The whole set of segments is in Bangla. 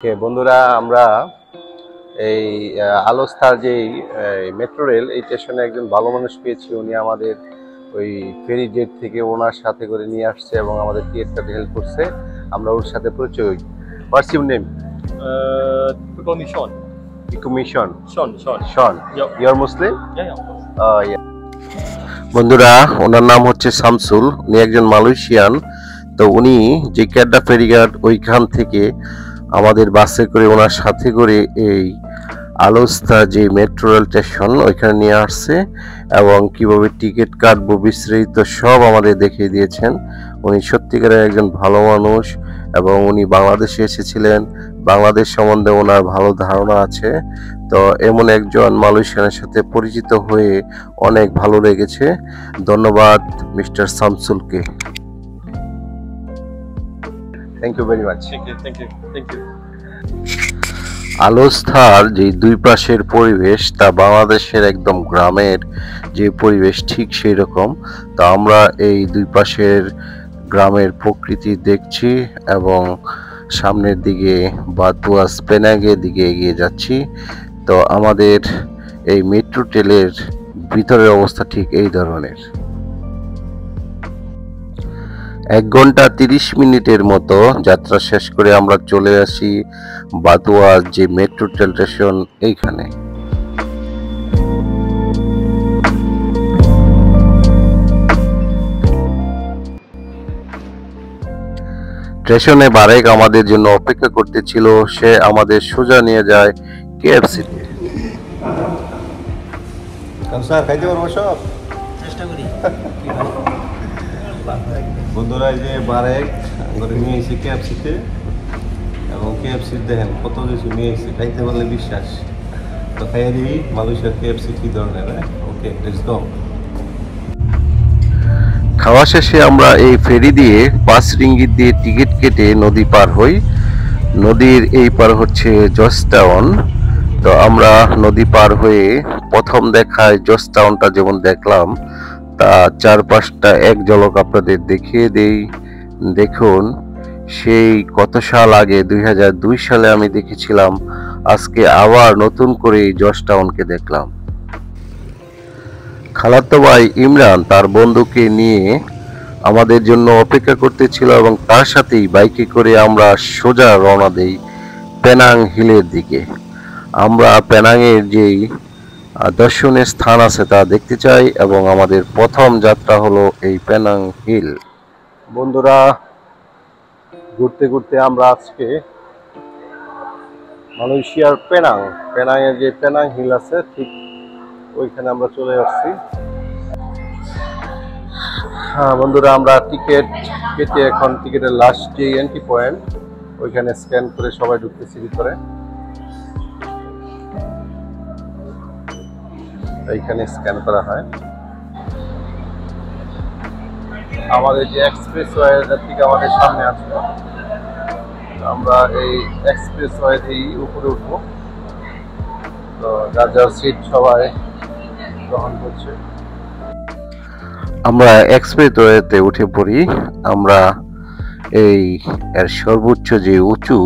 বন্ধুরা আমরা এই আলোস্থার যে মেট্রো রেল এই স্টেশনে একজন ভালো মানুষ পেয়েছি। উনি আমাদের ওই ফেরি জেট থেকে ওনার সাথে করে নিয়ে আসছে এবং আমাদের টিকিট কাটতে হেল্প করছে। আমরা ওর সাথে পরিচয় হই। What's your name? People call me Sean. Mission. Sean. Yep. Your Muslim? Yeah. বন্ধুরা ওনার নাম হচ্ছে শামসুল। উনি একজন মালয়েশিয়ান। তো উনি যে ক্যাডা ফেরিঘাট ওইখান থেকে আমাদের বাসে করে ওনার সাথে করে এই আলোস্তা যে মেট্রো রেল স্টেশন ওইখানে নিয়ে আসছে এবং কিভাবে টিকিট কাটবো বিস্তারিত সব আমাদের দেখিয়ে দিয়েছেন। উনি সত্যিকারের একজন ভালো মানুষ এবং উনি বাংলাদেশে এসেছিলেন। বাংলাদেশ সম্বন্ধে ওনার ভালো ধারণা আছে। তো এমন একজন মালয়েশিয়ানের সাথে পরিচিত হয়ে অনেক ভালো লেগেছে। ধন্যবাদ মিস্টার শামসুলকে। Thank you very much. Thank you. আলোস্থার যে দুই পাশের পরিবেশ তা বাংলাদেশের একদম গ্রামের যে পরিবেশ ঠিক সেই রকম। তো আমরা এই দুই পাশের গ্রামের প্রকৃতি দেখছি এবং সামনের দিকে বাতুয়াস পেনাঙ্গের দিকে এগিয়ে যাচ্ছি। তো আমাদের এই মেট্রো রেলের ভিতরের অবস্থা ঠিক এই ধরনের। 1 ঘন্টা 30 মিনিটের মতো যাত্রা শেষ করে আমরা চলে আসি বাতুয়াস যে মেট্রো রেল স্টেশন এইখানে। স্টেশনে বারেক আমাদের জন্য অপেক্ষা করতেছিল। সে আমাদের সোজা নিয়ে যায় কেএফসিতে। স্যার খাইতে পারবো সব চেষ্টা করি। বন্ধুরা এই যে বারেক করে নিয়ে এসেছি কেএফসিতে এবং কেএফসি দেখেন কত কিছু নিয়ে এসেছি, খাইতে পারলে বিশ্বাস। তো খাইয়ে দিই মালয়েশিয়ার কেএফসি কী ধরনের। ওকে, লেটস গো। খাওয়া শেষে আমরা এই ফেরি দিয়ে 5 রিঙ্গিত দিয়ে টিকিট কেটে নদী পার হই। নদীর এই পার হচ্ছে জর্জটাউন। তো আমরা নদী পার হয়ে প্রথম দেখায় জর্জটাউনটা যেমন দেখলাম তা চারপাশটা এক ঝলক আপনাদের দেখিয়ে দেই। দেখুন সেই কত সাল আগে 2002 সালে আমি দেখেছিলাম, আজকে আবার নতুন করে এই জর্জটাউনকে দেখলাম। খালাতো ভাই ইমরান তার বন্ধুকে নিয়ে আমাদের জন্য অপেক্ষা করতেছিল এবং তার সাথেই বাইকে করে আমরা সোজা রওনা দেই পেনাং হিলের দিকে। আমরা পেনাংয়ের যেই দর্শনীয় স্থান আছে তা দেখতে চাই এবং আমাদের প্রথম যাত্রা হলো এই পেনাং হিল। বন্ধুরা ঘুরতে ঘুরতে আমরা আজকে মালয়েশিয়ার পেনাংয়ের যে পেনাং হিল আছে ঠিক ওইখানে আমরা চলে আসছি। হ্যাঁ বন্ধুরা, আমরা টিকিট কেটে এখন টিকিটের লাস্ট যে এন্ট্রি পয়েন্ট ওইখানে স্ক্যান করে সবাই ঢুকতেছি ভিতরে। এইখানে স্ক্যান করা হয়। আমাদের যে এক্সপ্রেস ওয়ে থেকে আমাদের সামনে আছে, আমরা এই এক্সপ্রেস ওয়ে দিয়ে উপরে উঠবো। তো যার যার সিট সবাই গ্রহণ করছে। আমরা এক্সপ্রেস ওয়েতে উঠে পড়ি। আমরা এই এর সর্বোচ্চ যে উঁচু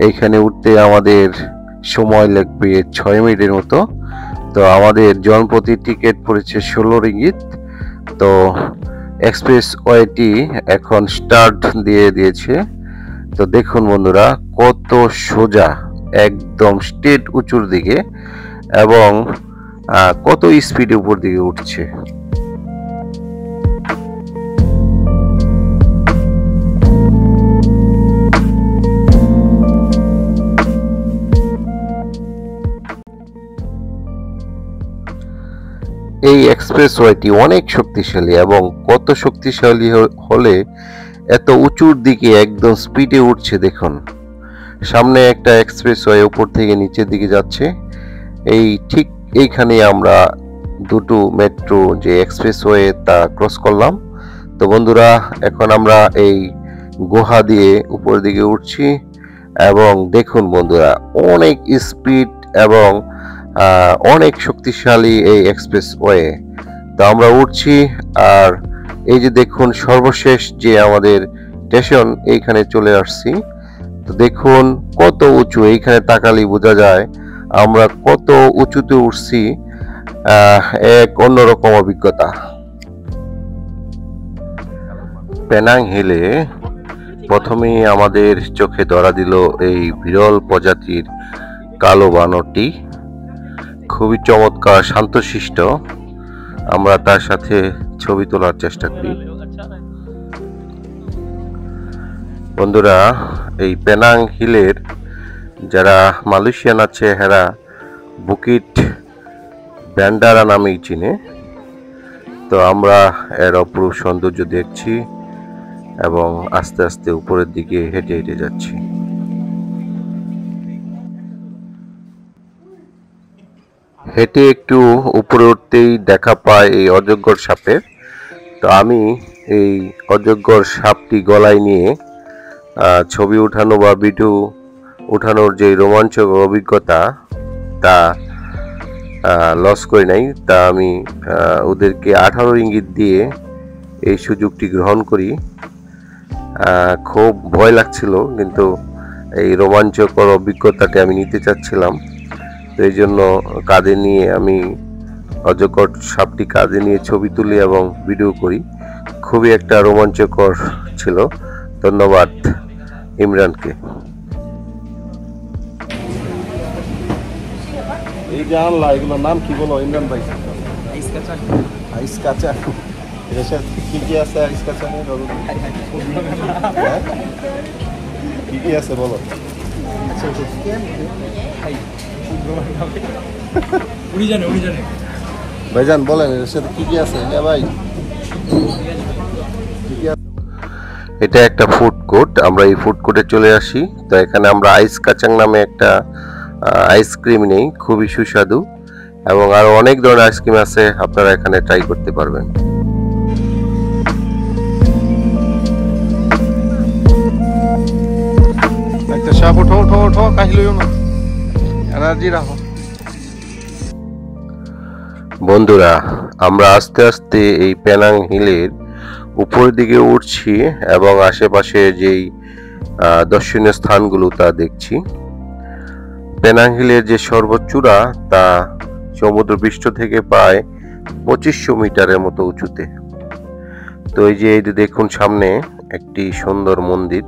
এইখানে উঠতে আমাদের সময় লাগবে 6 মিনিটের মতো। তো আমাদের জনপ্রতি টিকিট পড়েছে 16 রিঙ্গিত। তো এক্সপ্রেস ওয়েটি এখন স্টার্ট দিয়ে দিয়েছে। তো দেখুন বন্ধুরা কত সোজা, একদম স্ট্রেট উঁচুর দিকে এবং কত স্পিডে উপর দিকে উঠছে। এই এক্সপ্রেসওয়েটি অনেক শক্তিশালী এবং কত শক্তিশালী হলে এত উঁচুর দিকে একদম স্পিডে উঠছে। দেখুন সামনে একটা এক্সপ্রেসওয়ে উপর থেকে নিচের দিকে যাচ্ছে। এই ঠিক এইখানে আমরা দুটো মেট্রো যে এক্সপ্রেসওয়ে তা ক্রস করলাম। তো বন্ধুরা এখন আমরা এই গুহা দিয়ে উপর দিকে উঠছি এবং দেখুন বন্ধুরা অনেক স্পিড এবং অনেক শক্তিশালী এই এক্সপ্রেসওয়ে। তো আমরা উঠছি আর এই যে দেখুন সর্বশেষ যে আমাদের স্টেশন এইখানে চলে আসছি। তো দেখুন কত উঁচু, এইখানে তাকালেই বোঝা যায় আমরা কত উঁচুতে উঠছি। এক অন্যরকম অভিজ্ঞতা। পেনাং হিলে প্রথমেই আমাদের চোখে ধরা দিল এই বিরল প্রজাতির কালো বানরটি। খুবই চমৎকার, শান্তশিষ্ট। আমরা তার সাথে ছবি তোলার চেষ্টা করি। বন্ধুরা, এই পেনাং হিলের যারা মালয়েশিয়ান আছে এরা বুকিট ব্যান্ডারা নামেই চিনে। তো আমরা এর অপরূপ সৌন্দর্য দেখছি এবং আস্তে আস্তে উপরের দিকে হেঁটে হেঁটে যাচ্ছি। হেঁটে একটু উপরে উঠতেই দেখা পায় এই অজগর সাপের। তো আমি এই অজগর সাপটি গলায় নিয়ে ছবি উঠানো বা ভিডিও উঠানোর যে রোমাঞ্চকর অভিজ্ঞতা তা লস করি নাই। তা আমি ওদেরকে 18 রিঙ্গিত দিয়ে এই সুযোগটি গ্রহণ করি। খুব ভয় লাগছিল, কিন্তু এই রোমাঞ্চকর অভিজ্ঞতাটি আমি নিতে চাচ্ছিলাম। তো এই জন্য কাঁধে নিয়ে আমি অজগর সাপটি কাঁধে নিয়ে ছবি তুলি এবং ভিডিও করি। খুবই একটা রোমাঞ্চকর ছিল। ধন্যবাদ ইমরানকে। এই যে আনলা, এগুলোর নাম কি বলো ইমরান ভাই? আইস কাঁচা। এর সাথে কি কি আছে আইস কাঁচা? কি কি আছে বলো? ভাইজান বলেন এর সাথে কি কি আছে? হ্যাঁ ভাই, এটা একটা ফুড কোর্ট। আমরা এই ফুড কোর্টে চলে আসি। তো এখানে আমরা আইস কাচাং নামে একটা আইসক্রিম নেই, খুবই সুস্বাদু এবং আরো অনেক ধরনের আইসক্রিম আছে, আপনারা এখানে ট্রাই করতে পারবেন। একটা সাপ ওঠো ওঠো ওঠো, কাহিল না, এনার্জি রাখো। বন্ধুরা, আমরা আস্তে আস্তে এই পেনাং হিলের উপরের দিকে উঠছি এবং আশেপাশে যেই দর্শনীয় স্থানগুলো তা দেখছি। পেনাং হিলের যে সর্বোচ্চূড়া তা সমুদ্রপৃষ্ঠ থেকে প্রায় 2500 মিটারের মতো উঁচুতে। তো এই যে দেখুন সামনে একটি সুন্দর মন্দির,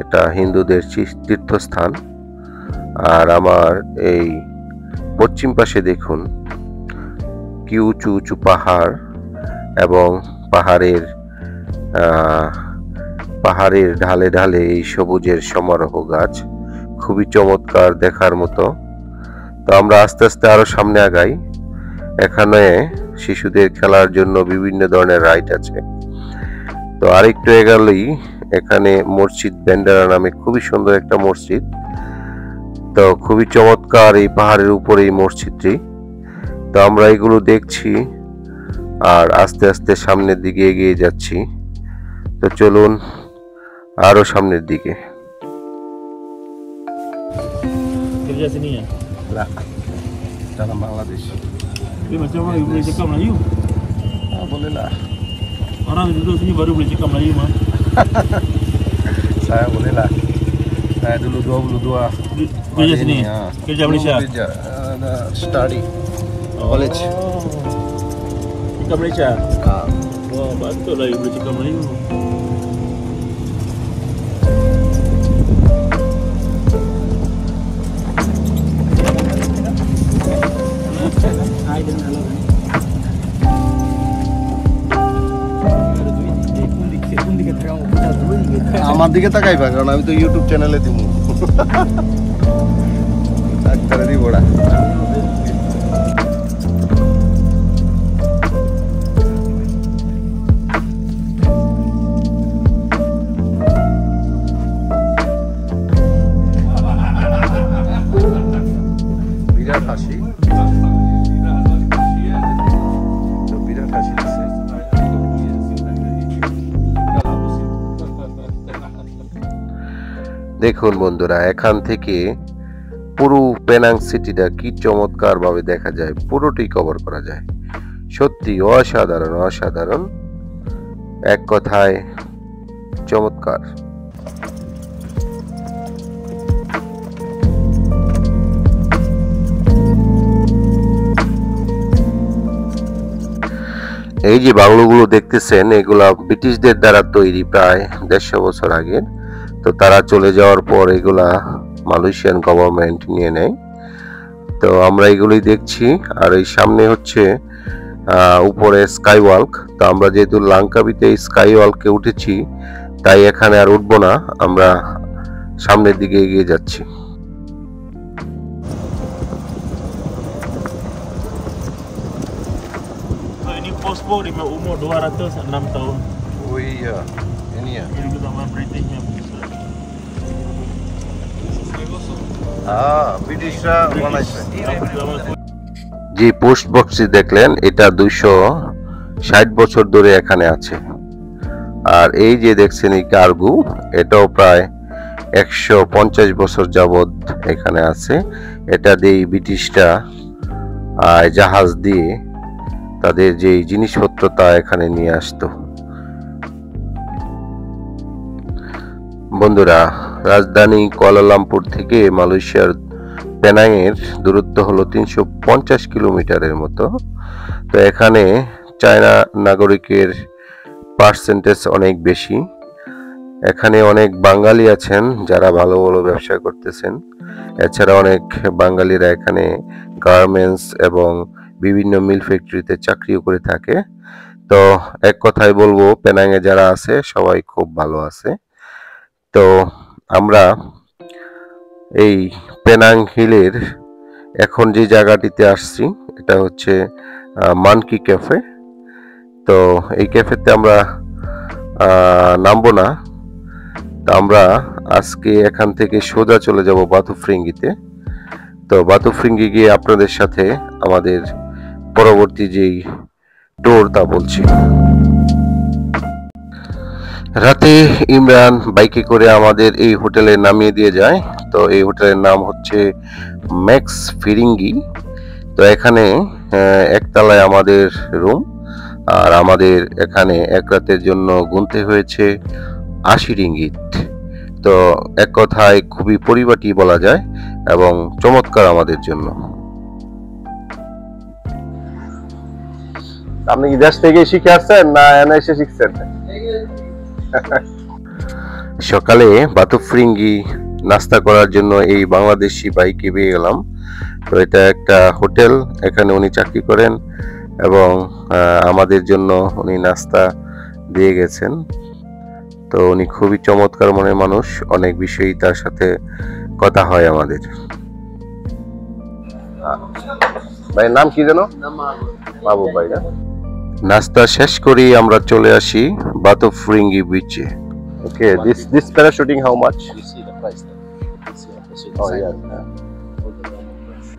এটা হিন্দুদের তীর্থস্থান। আর আমার এই পশ্চিম পাশে দেখুন কি উঁচু উঁচু পাহাড় এবং পাহাড়ের ঢালে ঢালে এই সবুজের সমারোহ গাছ, খুবই চমৎকার দেখার মতো। তো আমরা আস্তে আস্তে আরো সামনে আগাই। এখানে শিশুদের খেলার জন্য বিভিন্ন ধরনের রাইড আছে। তো আরেকটু এগোলেই এখানে মসজিদ ব্যান্ডারা নামে খুবই সুন্দর একটা মসজিদ। তো খুবই চমৎকার এই পাহাড়ের উপরে এই মসজিদটি। তো আমরা এগুলো দেখছি আর আস্তে আস্তে সামনের দিকে এগিয়ে যাচ্ছি। তো চলুন আরো সামনের দিকে। Kerja sini ya? Lah, dalam Bangladesh. Tapi macam orang boleh cakap Melayu? Boleh lah. Orang duduk sini baru boleh cakap Melayu mah. Saya boleh lah. Saya dulu 22. Kerja sini? Kerja Malaysia? Kerja, study. College. Cakap Malaysia? Wah, patut lah you boleh cakap Melayu. আমার দিকে তাকাইবা, কারণ আমি তো ইউটিউব চ্যানেলে দিব। ডাক্তারে দিব ওরা। বিরাট হাসি, বিরাট হাসি দিচ্ছে। দেখুন বন্ধুরা, এখান থেকে পুরো পেনাং সিটিটা কি চমৎকার ভাবে দেখা যায়, পুরোটাই কভার করা যায়। সত্যি অসাধারণ অসাধারণ, এক কথায় চমৎকার। এই যে বাংলোগুলো দেখতেছেন এগুলা ব্রিটিশদের দ্বারা তৈরি প্রায় 150 বছর আগের। তো তারা চলে যাওয়ার পর এগুলা মালয়েশিয়ান গভর্নমেন্ট নিয়ে নেয়। তো আমরা এগুলোই দেখছি। আর এই সামনে হচ্ছে উপরে স্কাই ওয়াক। তো আমরা যেহেতু লাংকাবিতে স্কাই ওয়ালকে উঠেছি তাই এখানে আর উঠবো না, আমরা সামনের দিকে এগিয়ে যাচ্ছি। So ini Pospo di umur 206 tahun. Oh iya, ini ya. Ini sama Britishnya. ব্রিটিশরা বানাইছে। যে পোস্ট বক্সটি দেখলেন এটা 260 বছর ধরে এখানে আছে। আর এই যে দেখছেন এই কার্গো, এটাও প্রায় 150 বছর যাবত এখানে আছে। এটা দিয়ে ব্রিটিশরা জাহাজ দিয়ে তাদের যে জিনিসপত্র তা এখানে নিয়ে আসতো। বন্ধুরা, রাজধানী কুয়ালালামপুর থেকে মালয়েশিয়ার পেনাং এর দূরত্ব হলো 350 কিলোমিটারের মতো। তো এখানে চায়না নাগরিকের পার্সেন্টেজ অনেক বেশি। এখানে অনেক বাঙালি আছেন যারা ভালো ভালো ব্যবসা করতেছেন। এছাড়া অনেক বাঙালিরা এখানে গার্মেন্টস এবং বিভিন্ন মিল ফ্যাক্টরিতে চাকরিও করে থাকে। তো এক কথায় বলবো পেনাংয়ে যারা আছে সবাই খুব ভালো আছে। তো আমরা এই পেনাং হিলের এখন যে জায়গাটিতে আসছি এটা হচ্ছে মানকি ক্যাফে। তো এই ক্যাফেতে আমরা নামবো না। তো আমরা আজকে এখান থেকে সোজা চলে যাব বাতুফ্রিঙ্গিতে। তো বাতুফ্রিঙ্গি গিয়ে আপনাদের সাথে আমাদের পরবর্তী যেই ট্যুর তা বলছি। রাতে ইমরান বাইকে করে আমাদের এই হোটেলে নামিয়ে দিয়ে যায়। তো এই হোটেলের নাম হচ্ছে ম্যাক্স ফিরিঙ্গি। তো এখানে একতলায় আমাদের রুম। আর আমাদের এখানে এক রাতের জন্য গুনতে হয়েছে 80 রিঙ্গিত। তো এক কথায় খুবই পরিপাটি বলা যায় এবং চমৎকার আমাদের জন্য। আপনি কি দেশ থেকে শিখে আসছেন না এনে এসে শিখছেন? সকালে বাতুফ্রিঙ্গি নাস্তা করার জন্য এই বাংলাদেশি বাইকে পেয়ে গেলাম। তো এটা একটা হোটেল, এখানে উনি চাকরি করেন এবং আমাদের জন্য উনি নাস্তা দিয়ে গেছেন। তো উনি খুবই চমৎকার মনের মানুষ, অনেক বিষয়ই তার সাথে কথা হয় আমাদের। ভাইয়ের নাম কি যেন? বাবু ভাই না? নাস্তা শেষ করি আমরা চলে আসি বাতুফ্রিঙ্গি বিচে। ওকে, this parachuting how much? You see the price there. You see the price. Oh yeah. All the normal price.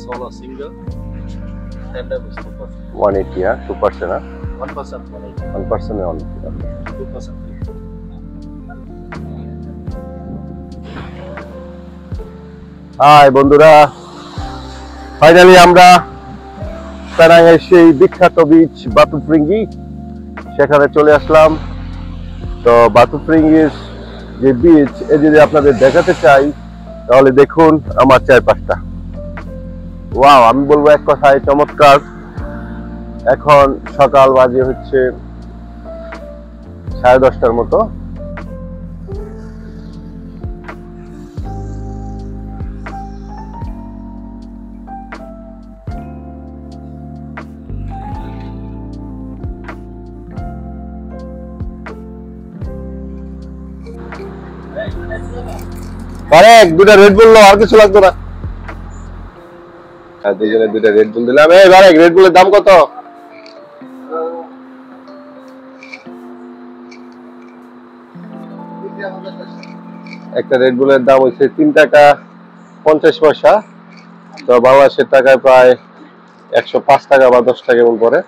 Solo single. Tandem is 2%. 180, yeah, 2%, huh? 1%, 180. 1% only. 2%. High বন্ধুরা, ফাইনালি আমরা পেনাংয়ের সেই বিখ্যাত বিচ বাতুফ্রিঙ্গি সেখানে চলে আসলাম। তো বাতুফ্রিঙ্গির যে বিচ এ যদি আপনাদের দেখাতে চাই তাহলে দেখুন আমার চারপাশটা। ওয়াও, আমি বলবো এক কথায় চমৎকার। এখন সকাল বাজে হচ্ছে 10:30টার মতো। দুটা রেড বুল আর কিছু লাগতো না। আর দুজনে দুটা রেড বুল দিলাম। এই বারেক, রেড বুলের দাম কত? একটা রেড বুলের দাম হচ্ছে 3 টাকা 50 পয়সা। তো বাংলাদেশের টাকায় প্রায় 105 টাকা বা 10 টাকা এমন পড়ে।